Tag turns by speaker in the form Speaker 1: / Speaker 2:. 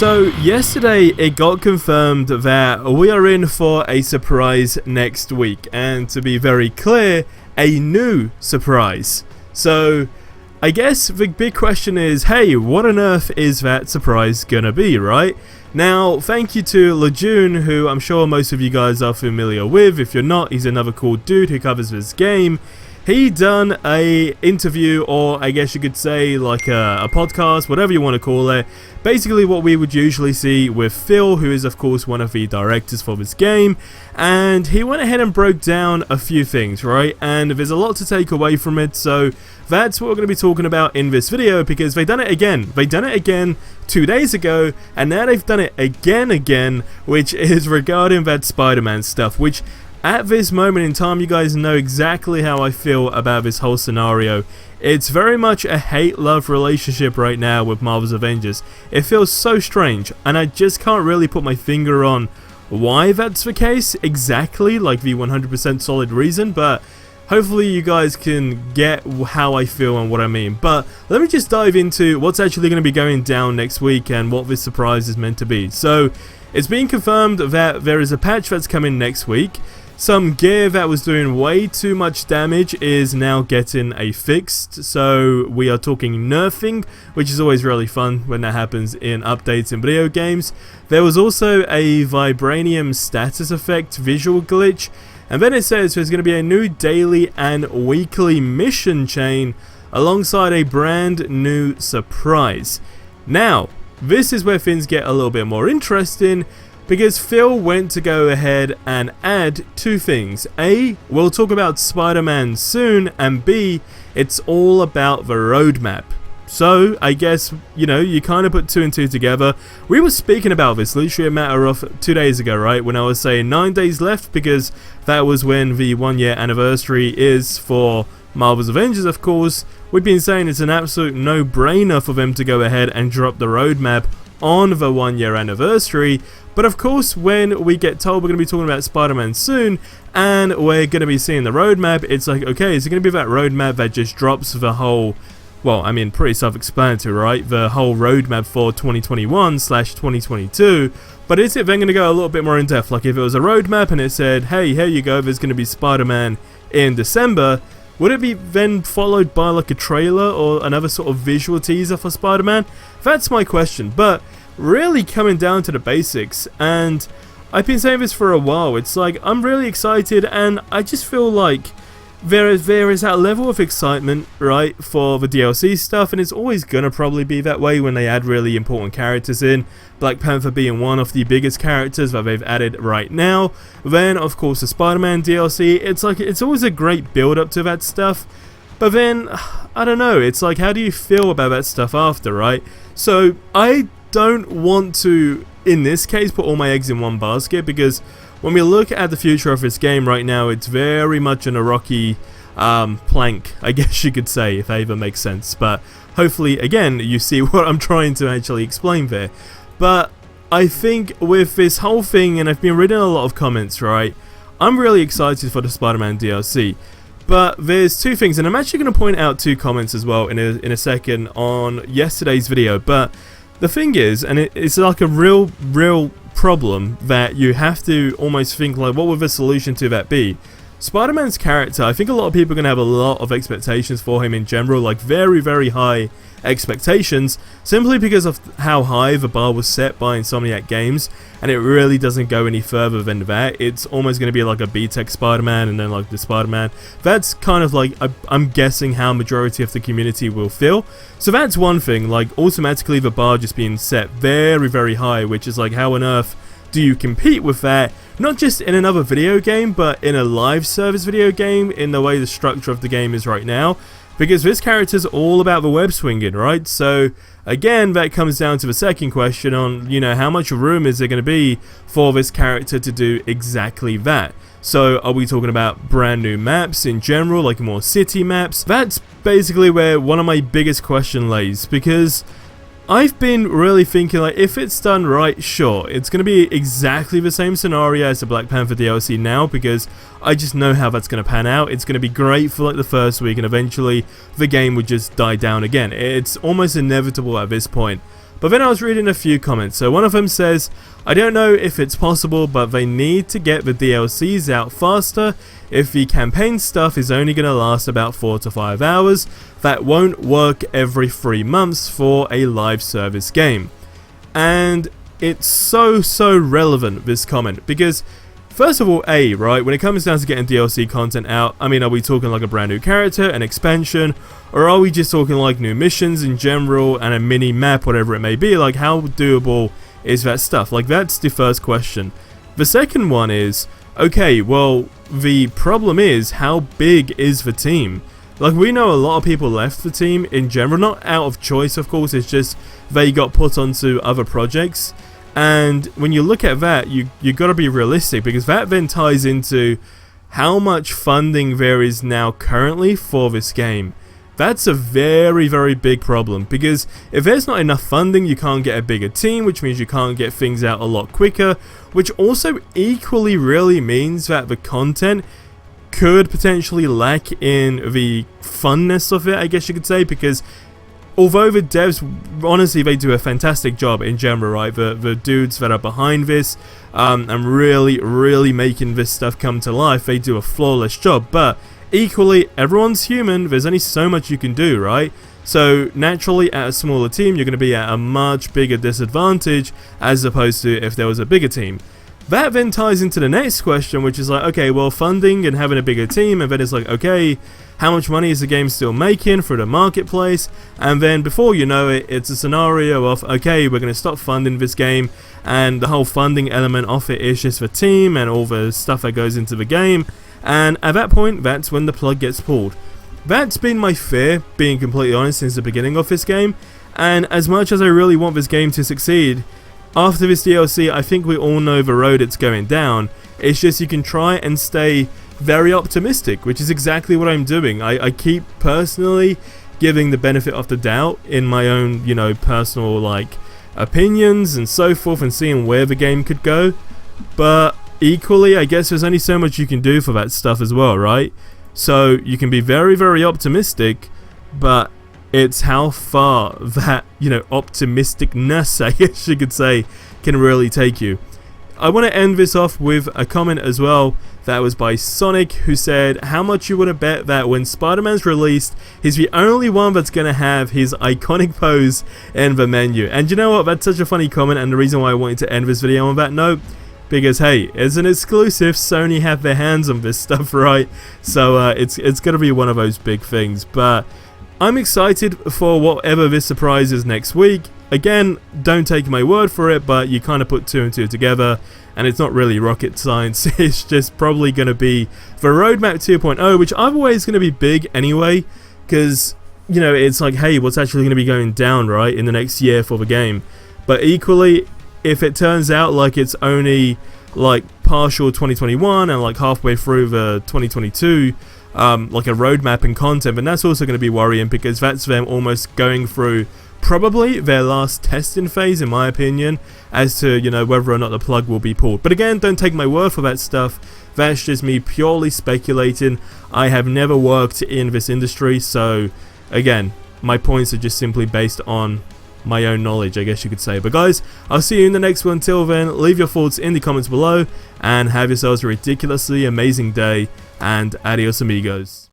Speaker 1: So yesterday it got confirmed that we are in for a surprise next week, and to be very clear, a new surprise. So I guess the big question is, hey, what on earth is that surprise gonna be, right? Now, thank you to Lejeune, who I'm sure most of you guys are familiar with. If you're not, he's another cool dude who covers this game. He done a interview, or I guess you could say like a podcast, whatever you want to call it. Basically what we would usually see with Phil, who is of course one of the directors for this game. And he went ahead and broke down a few things, right? And there's a lot to take away from it, so that's what we're going to be talking about in this video, because they done it again. They done it again 2 days ago, and now they've done it again, which is regarding that Spider-Man stuff, which at this moment in time, you guys know exactly how I feel about this whole scenario. It's very much a hate-love relationship right now with Marvel's Avengers. It feels so strange, and I just can't really put my finger on why that's the case exactly, like the 100% solid reason, but hopefully you guys can get how I feel and what I mean. But let me just dive into what's actually going to be going down next week and what this surprise is meant to be. So it's been confirmed that there is a patch that's coming next week. Some gear that was doing way too much damage is now getting a fixed, so we are talking nerfing, which is always really fun when that happens in updates in video games. There was also a vibranium status effect visual glitch, and then it says there's going to be a new daily and weekly mission chain alongside a brand new surprise. Now, this is where things get a little bit more interesting, because Phil went to go ahead and add two things. A, we'll talk about Spider-Man soon, and B, it's all about the roadmap. So, I guess, you know, you kind of put two and two together. We were speaking about this literally a matter of 2 days ago, right? When I was saying 9 days left, because that was when the 1 year anniversary is for Marvel's Avengers, of course. We've been saying it's an absolute no-brainer for them to go ahead and drop the roadmap on the 1 year anniversary. But of course, when we get told we're going to be talking about Spider-Man soon, and we're going to be seeing the roadmap, it's like, okay, is it going to be that roadmap that just drops the whole, well, I mean, pretty self-explanatory, right? The whole roadmap for 2021/2022, but is it then going to go a little bit more in depth? Like if it was a roadmap and it said, hey, here you go, there's going to be Spider-Man in December, would it be then followed by like a trailer or another sort of visual teaser for Spider-Man? That's my question, but really coming down to the basics, and I've been saying this for a while, it's like I'm really excited, and I just feel like there is that level of excitement, right, for the DLC stuff, and it's always gonna probably be that way when they add really important characters in, Black Panther being one of the biggest characters that they've added right now. Then of course the Spider-Man DLC, it's like it's always a great build up to that stuff, but then I don't know, it's like how do you feel about that stuff after, right? So I don't want to, in this case, put all my eggs in one basket, because when we look at the future of this game right now, it's very much in a rocky plank, I guess you could say, if that even makes sense. But hopefully, again, you see what I'm trying to actually explain there. But I think with this whole thing, and I've been reading a lot of comments, right, I'm really excited for the Spider-Man DLC. But there's two things, and I'm actually going to point out two comments as well in a second on yesterday's video. But the thing is, and it's like a real problem that you have to almost think like, what would the solution to that be? Spider-Man's character, I think a lot of people are going to have a lot of expectations for him in general, like very high expectations, simply because of how high the bar was set by Insomniac Games, and it really doesn't go any further than that. It's almost going to be like a B-Tech Spider-Man and then like the Spider-Man. That's kind of like, I'm guessing how majority of the community will feel. So that's one thing, like automatically the bar just being set very high, which is like, how on earth do you compete with that? Not just in another video game, but in a live service video game, in the way the structure of the game is right now. Because this character's all about the web swinging, right? So again, that comes down to the second question on, you know, how much room is there going to be for this character to do exactly that? So are we talking about brand new maps in general, like more city maps? That's basically where one of my biggest question lays, because I've been really thinking, like, if it's done right, sure, it's going to be exactly the same scenario as the Black Panther DLC now, because I just know how that's going to pan out. It's going to be great for like the first week, and eventually the game would just die down again. It's almost inevitable at this point. But then I was reading a few comments. So one of them says, I don't know if it's possible, but they need to get the DLCs out faster. If the campaign stuff is only going to last about 4 to 5 hours, that won't work every 3 months for a live service game. And it's so relevant, this comment, because first of all, right, when it comes down to getting DLC content out, I mean, are we talking like a brand new character, an expansion, or are we just talking like new missions in general and a mini map, whatever it may be? Like, how doable is that stuff? Like, that's the first question. The second one is, okay, well, the problem is, how big is the team? Like, we know a lot of people left the team in general, not out of choice, of course, it's just they got put onto other projects. And when you look at that, you got to be realistic, because that then ties into how much funding there is now currently for this game. That's a very big problem, because if there's not enough funding, you can't get a bigger team, which means you can't get things out a lot quicker, which also equally really means that the content could potentially lack in the funness of it, I guess you could say, because although the devs, honestly, they do a fantastic job in general, right? The dudes that are behind this and really making this stuff come to life, they do a flawless job. But equally, everyone's human. There's only so much you can do, right? So naturally, at a smaller team, you're going to be at a much bigger disadvantage as opposed to if there was a bigger team. That then ties into the next question, which is like, okay, well, funding and having a bigger team, and then it's like, okay, how much money is the game still making through the marketplace? And then before you know it, it's a scenario of, okay, we're going to stop funding this game, and the whole funding element of it is just the team and all the stuff that goes into the game, and at that point, that's when the plug gets pulled. That's been my fear, being completely honest, since the beginning of this game, and as much as I really want this game to succeed, after this DLC, I think we all know the road it's going down. It's just you can try and stay very optimistic, which is exactly what I'm doing. I keep personally giving the benefit of the doubt in my own, you know, personal, like, opinions and so forth, and seeing where the game could go. But equally, I guess there's only so much you can do for that stuff as well, right? So you can be very optimistic, but it's how far that, you know, optimisticness, I guess you could say, can really take you. I want to end this off with a comment as well that was by Sonic, who said, how much you want to bet that when Spider-Man's released, he's the only one that's going to have his iconic pose in the menu. And you know what, that's such a funny comment, and the reason why I wanted to end this video on that note, because hey, as an exclusive, Sony have their hands on this stuff, right? So it's going to be one of those big things. But I'm excited for whatever this surprise is next week. Again, don't take my word for it, but you kind of put 2 and 2 together, and it's not really rocket science. It's just probably going to be the Roadmap 2.0, which I'm always going to be big anyway, because, you know, it's like, hey, what's actually going to be going down, right, in the next year for the game? But equally, if it turns out like it's only like partial 2021 and like halfway through the 2022, like a roadmap and content, and that's also going to be worrying, because that's them almost going through probably their last testing phase, in my opinion, as to, you know, whether or not the plug will be pulled. But again, don't take my word for that stuff. That's just me purely speculating. I have never worked in this industry, so again, my points are just simply based on my own knowledge, I guess you could say. But guys, I'll see you in the next one. Till then, leave your thoughts in the comments below, and have yourselves a ridiculously amazing day, and adios amigos.